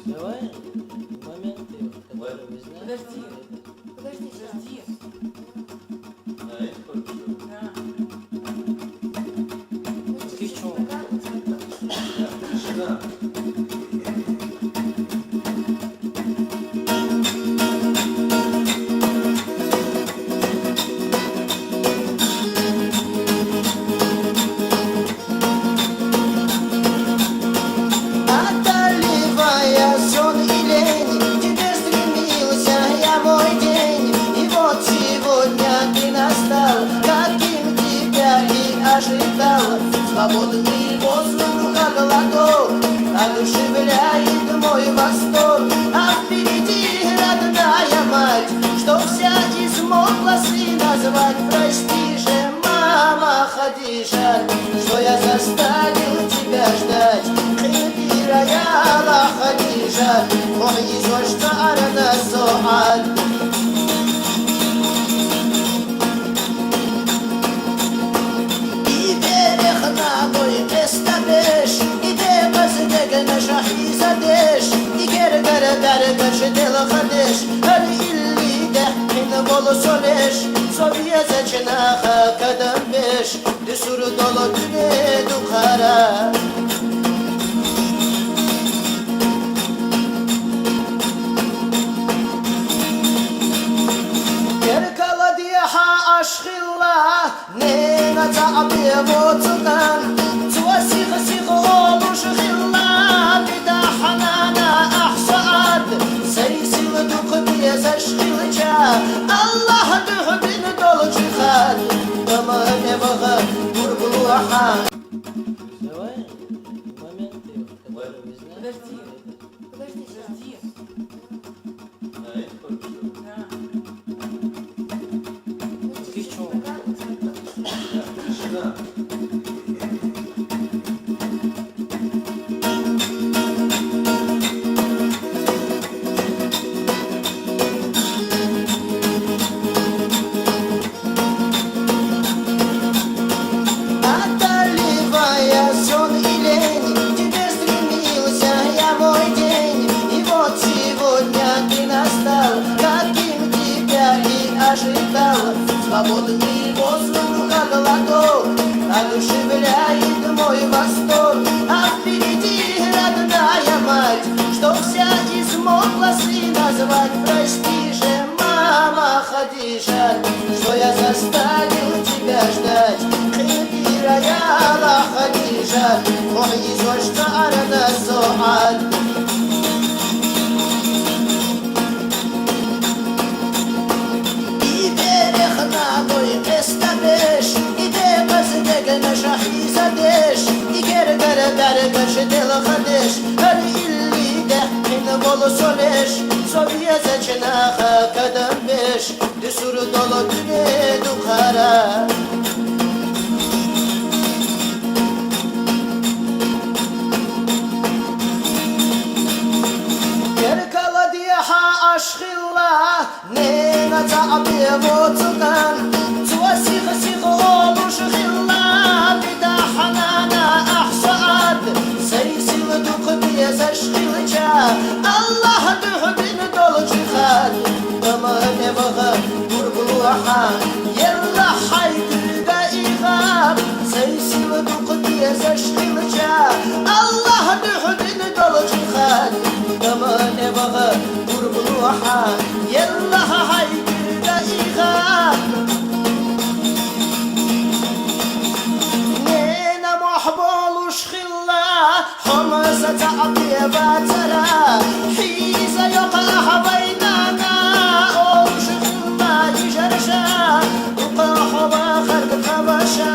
Давай моменты, которые вы знаете. Подожди. А это хорошо. Да. Ты в чем? Тишина. Одолевая сон и лень, тебе стремился я мой день. И вот сегодня ты настал, каким тебя и ожидал. Свободный воздух, как ладонь, одушевляет мой восторг. А впереди родная мать, что вся измокла сына звать. Прости же, мама Хадижа, что я заставил тебя ждать. يا الله خديجة وعيش واشتعرنا السعاد إيدي خناقوي تستبش إيدي قصدك نشحي زدش إيجر قردرقش دل خدش هل اللي دحين بولو سولش صبية زجناخا قدم بش دسور دولو دني دخارا aşkınla ne tabi votudan Tuasik sik oluş hilla Bida hanana ahsaad Seysil dukbiye zaşkılca Allah dühbin dolu çıkar Dama ne bağa vurguluha Давай моменты, которые вы знаете. Подожди. А это хорошо. Да. Ты в чем? Тишина. Одолевая сон и лень, тебе стремился я мой день. И вот сегодня ты настал, каким тебя и ожидал. Свободный воздух, как ладонь, одушевляет мой восторг. А впереди родная мать, что вся измокла сына звать. Прости же, мама Хадижа, что я заставил тебя ждать. يا الله خديجة وعيش واشتعرنا السعاد إيدي خناقوي تستبش إيدي قصدك نشحي زدش إيجر قردرقش دل خدش هل اللي دحين بولو سولش صبية زجناخا قدم بش دسور دولو دني دخارا aşkınla ne tabi votudan Tuasik sik oluş hilla Bida hanana ahsaad Seysil dukbiye zaşkılca Allah dühbin dolu çıkar Dama ne bağa vurguluha Yella haykırga iğab Seysil dukbiye zaşkılca Allah dühbin dolu çıkar Dama ne bağa وروحها يلا هايدر دقيقة نينا محبول وشخلا حمزة عطيبة ترى حيزة يقع بيننا وشخلا يجرشا وقاح باخر خبشا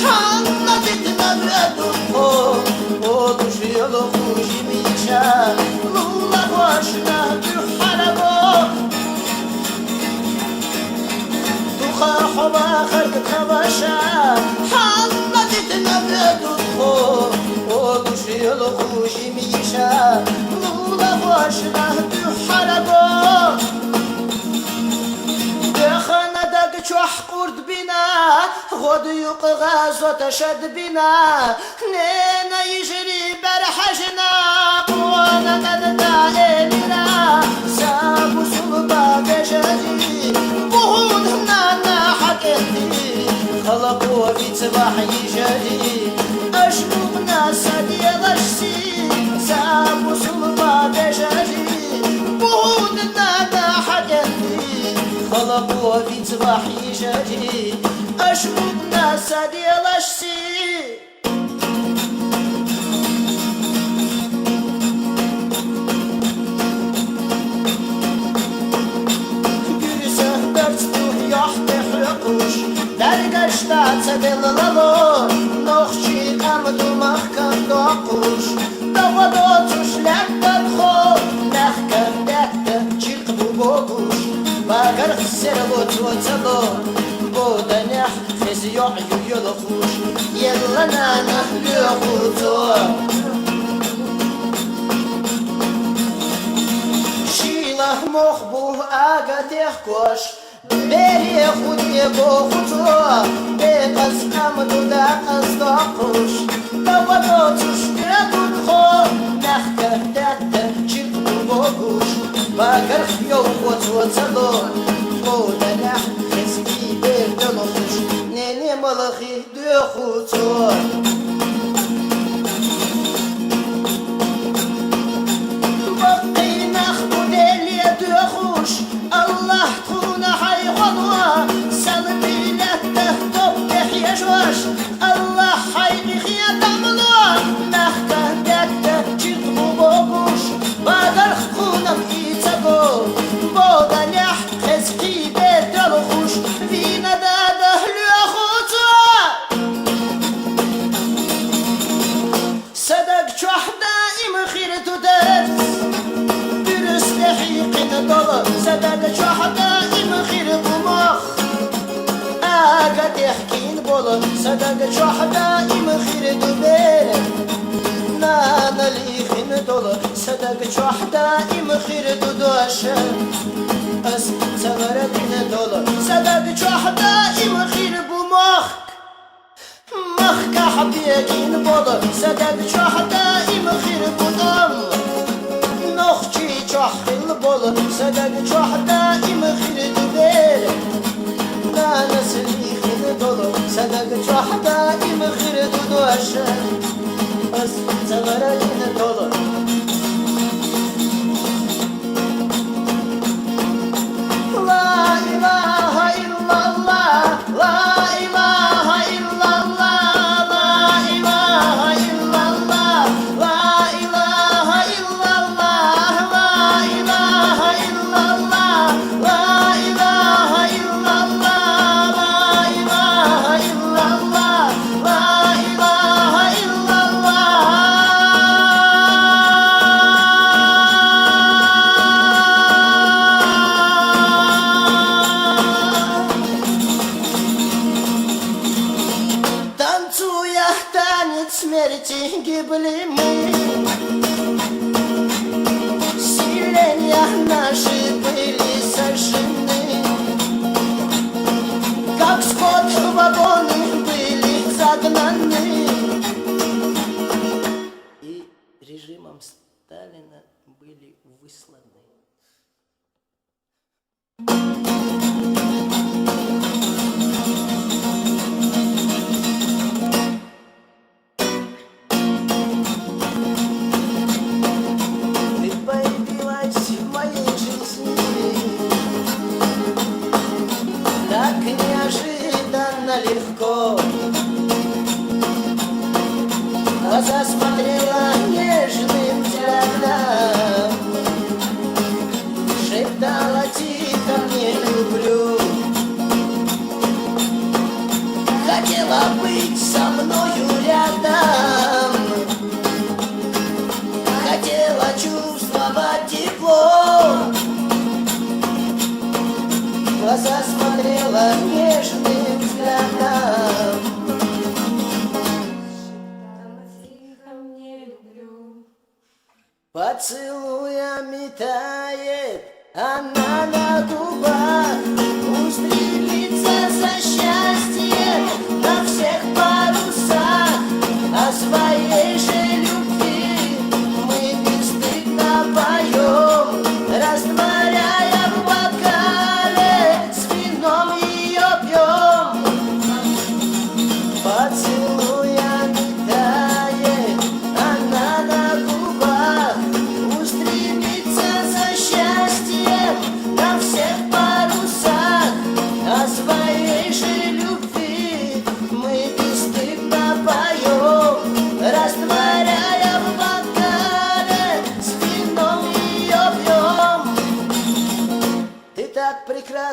حنا بيتنا بأدوكو وضوشي لخوشي ميشا والله واشنا حبا خلق خبشا حمدتنا بيدوخو وضوشي لخوشي ميشا لولا واشنا بحلقو دخنا دق چوح قرد بنا غد يقغى زوت شد بنا نينا يجري برحجنا وانا بتصبح يجري أشوفنا سدي غشي ساب صلبة بجري بودنا دا حقني خلقوا بتصبح يجري أشوفنا سدي غشي Dergaçta bellalalo Noxchi amdu mahkan dokuş Davada otuş lektat xo Nexkan dekta çilq bu boguş Bagar xser lotu talo Boda nex xezi yu'yu yulxuş Yellana nahlu xutu Shilah moxbuh aga tehkoş بری خودی با خودو به قسم دودا از داخوش دودا توش گردون خو نخکر دکت چیل با گوش باگر خیو خودو تلو خودا نخ خزگی بردن خوش نینی ملخی دو خودو بقی نخ بودلی دو خوش الله تخونا حي غضوة سلبي لته طب تحيا جوش الله حي بخيا تعملوه نحكا دكتا جيغبو بوبوش بادر خخونا بإيتاقو بودا نح خزقي بدر خوش فينا داده لأخوتو صدق جوح دائم خيرتو درس درس لحيقنا دولار صدق جوح دائم خير بمخ أقد يحكين بولر صدق جوح دائم خير دبير نانا لي خين دولار صدق جوح دائم خير دودوشة أس سغرتين دولار صدق جوح دائم خير بمخ مخ كحبيكين بولر صدق جوح دائم خير بدم نخجي جوح خيل بولر صدق جوح دائم خير دبير نانا سلي خير دولر صدق جوح دائم خير دودوشة أس سغرتين دولار لا إله إلا الله لا إله إلا الله لا إله إلا الله لا إله إلا الله لا إله إلا الله لا إله إلا الله لا إله إلا الله لا إله إلا Танцуя танец смерти гибли мы Селения наши были сожжены Как скот в вагоны были загнаны И режимом Сталина были высланы Ты появилась в моей жизни Так неожиданно легко Глаза смотрела нежным взглядом Шептала тихо «не люблю» Хотела быть со мною рядом Хотела чувствовать тепло В глаза смотрела нежным взглядом Поцелуями тает она на губах Устремится за счастьем на всех парусах О своей же любви мы бесстыдно поем Растворяя в бокале, с вином ее пьем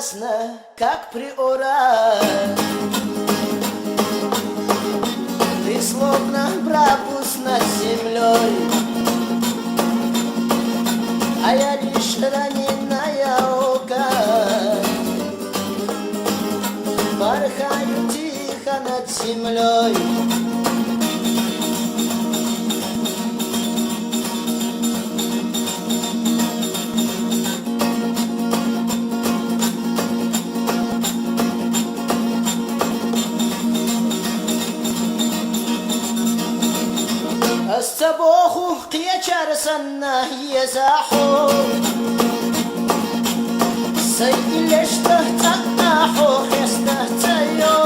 прекрасна, как приора. Ты словно брабус над землей, а я лишь раненая ока. Порхаю тихо над землей. الصبوخ قيا سنة يزاحو سيدي ليش تهتقناحو خيستهتيو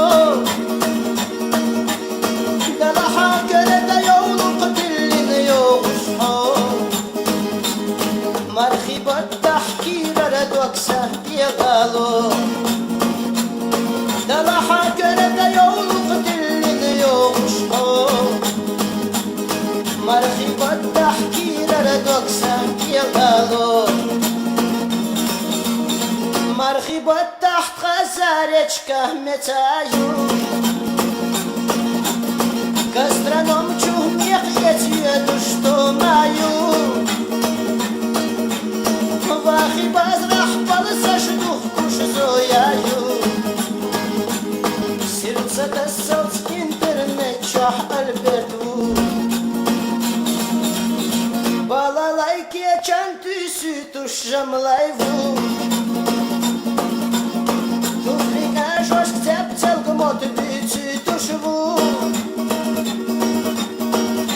دلحا قرد يولو قتل يوغشحو مرخبة تحكير ردوكسه يغالو دلحا قرد يولو قتل يوغشحو مرخبة تحكير ردوكسه يغالو مرخبة تحت غزارечка метаю. Гастроном чумех я тебе что маю. Вахи базрах полосашнух кушзояю. Сердце тасал с интернет чах альберту. Балалайке чан тюсü тушам лайву. Жош ктеп целком отбити душеву.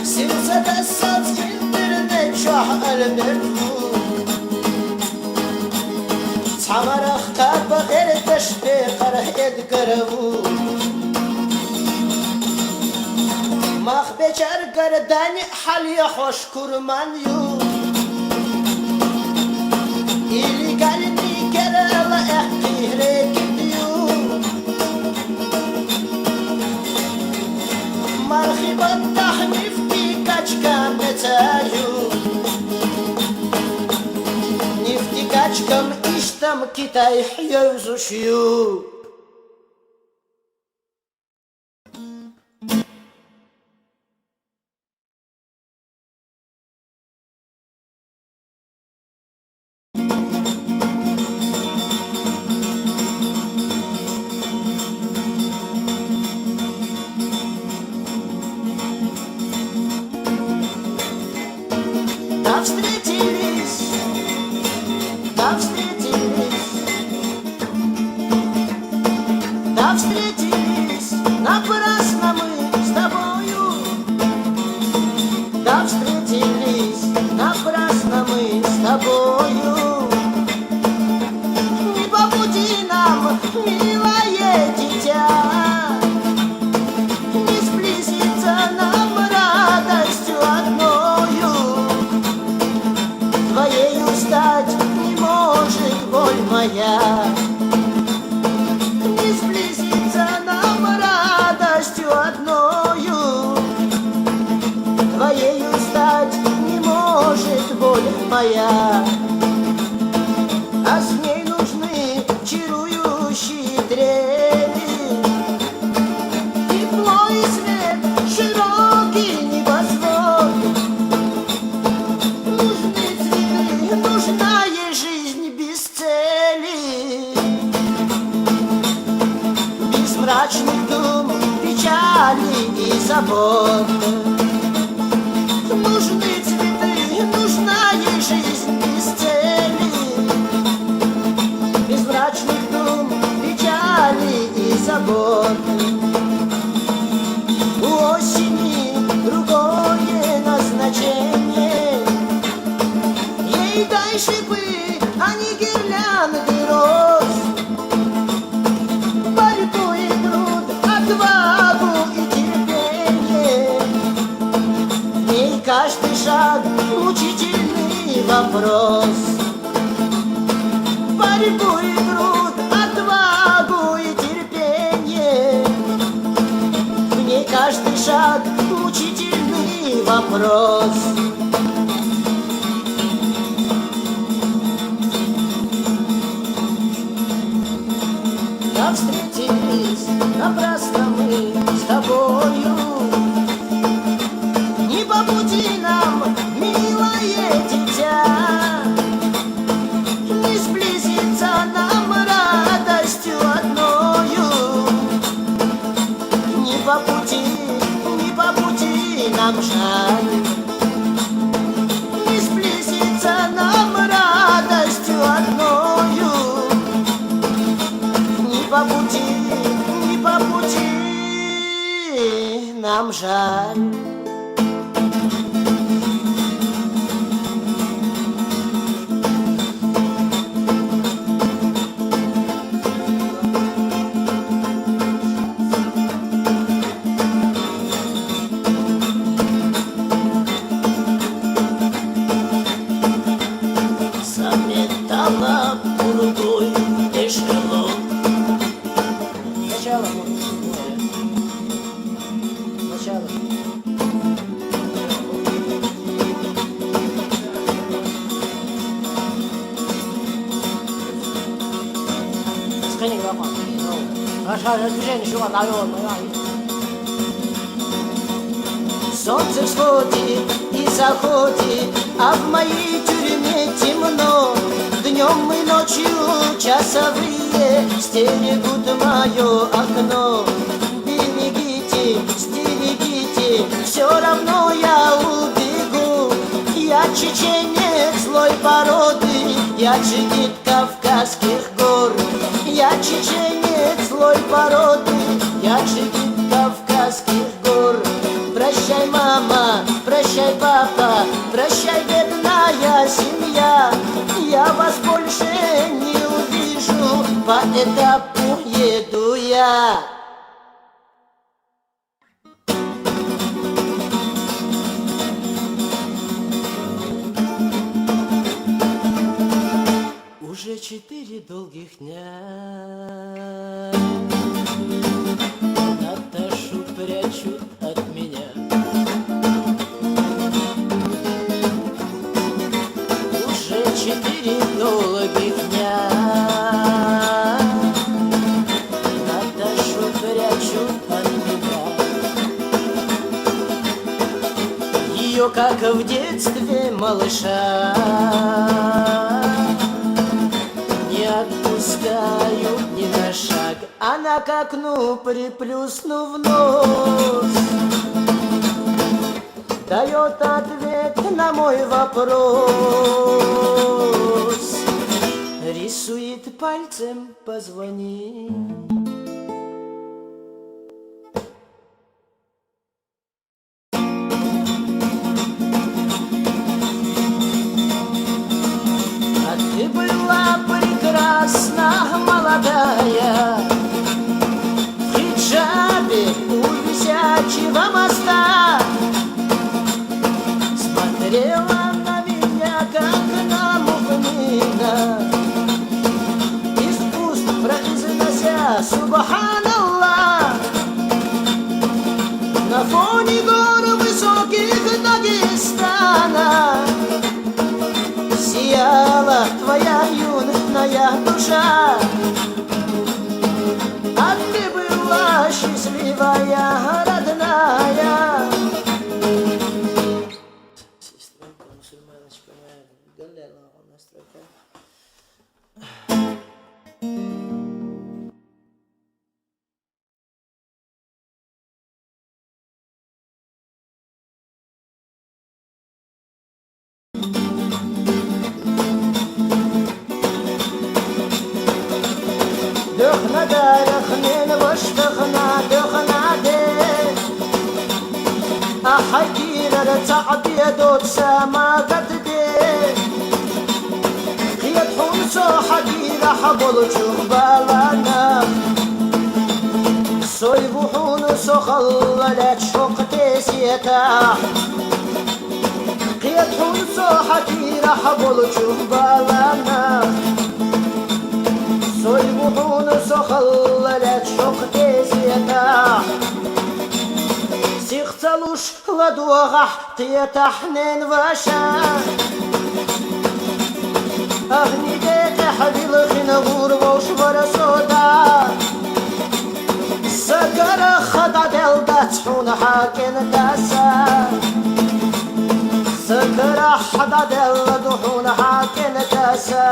Сердце тасал с интернет чах альберту. Цамарах карба غير تشبيق رهيد قربو. مخ بچر گردن حلی خوش کرمان یو. ایلی قلبی کرل احقیره کدیو. مرخبت تحنیفتی کچکم بتایو. Нефти качкам иштам Китай хьёзушью. Там встретились, там встретились, там встретились, напрасно мы с тобою. Там встретились, напрасно мы с тобою. Не побуди нам, милое дитя, не сблизиться нам радостью одною. Твоею стать не может боль моя. Не сблизиться нам радостью одною. Твоею стать не может боль моя. А с ней нужны чарующие трели, тепло и свет, широкий небосвод. Нужны цветы, нужна ей жизнь без цели, без мрачных дум, печали и забот. Нужны цветы, нужна ей жизнь без цели, без мрачных дум, печали и забот. У осени другое назначение. Ей дай шипы, а не гирлянды роз. Борьбу и труд, отвагу и терпение. В ней каждый шаг мучительный вопрос. Борьбу и труд, отвагу и терпение. В ней каждый шаг мучительный вопрос. нам жаль. Заметала бурдой эшелон. Сначала Сначала. Сохрани графа. Движение чего? Солнце всходит и заходит, а в моей тюрьме темно. Днем и ночью часовые стерегут мое окно. Берегите, стерегите, все равно я убегу. Я чеченец злой породы, я джигит Кавказских гор. Я чеченец злой породы, я джигит Кавказских гор. Прощай, мама, прощай, папа, прощай, бедная семья. Я вас больше не увижу, по этапу еду я. Уже 4 долгих дня Наташу прячут от меня. Уже 4 долгих дня Наташу прячут от меня. Ее, как в детстве малыша, не отпускают ни на шаг. Она к окну, приплюснув нос, дает ответ на мой вопрос. Рисует пальцем, позвони. А ты была прекрасна, молодая, в хиджабе у висячего моста. Смотрела на меня, как на му'мина, из уст произнося Субханаллах. На фоне гор высоких Дагестана сияла твоя юная душа. А ты была счастливая, родная. Сестренка, мусульманочка моя, галела у нас такая. دخنا دارخنين واشتخنا دخنا دي أحكير رتعبي دوت سما قد دي خيط حمسو حكير حبول جنبالنا صيبوحون سخللت شوق سيتا خيط حمسو حكير حبول جنبالنا صيبوحون سخللت شوق سيتا سيختلوش لدوغح تيتحنين وشا أغني ديت حبيل خنغور وش ورسودا سكر خدا دل دتحون حاكن داسا سكر حدا دل دحون حاكن داسا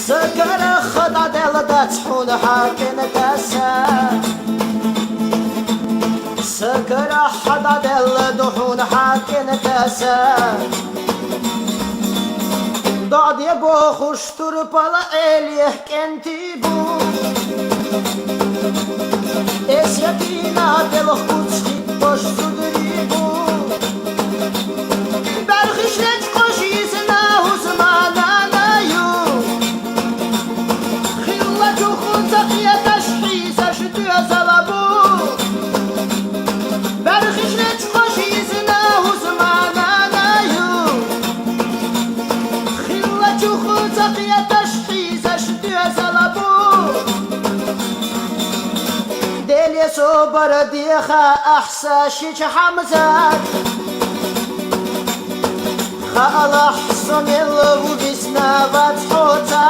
سكر خدا دل دتحون حاكن داسا سكر حدا دل دحون حاكن داسا ضاد يبو خشتر بلا إليه كنتي بو святина Белохутський пошсу дорігу. Берхишлять кожіз на Гузмананаю. Хилла чуху цах'ята шхіза ждуя залабу. Берхишлять кожіз на Гузмананаю. Хилла чуху цах'ята шхіза ждуя залабу. دليسو برديخا أحساشيش حمزات خالا حصن الوبسنا فتحوتا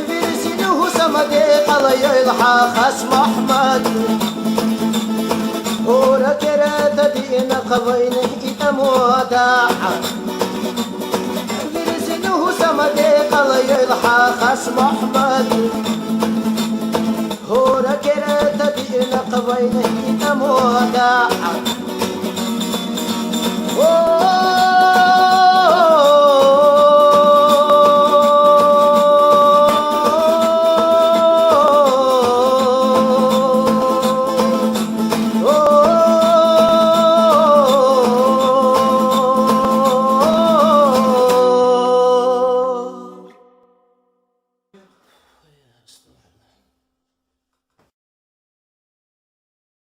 برسينه سمديق الله يلحى خصم أحمد ورا كراتا دينا قضينه إتموتا برسينه سمديق الله يلحى خصم أحمد هورا كراتا دينا قضينه إتموتا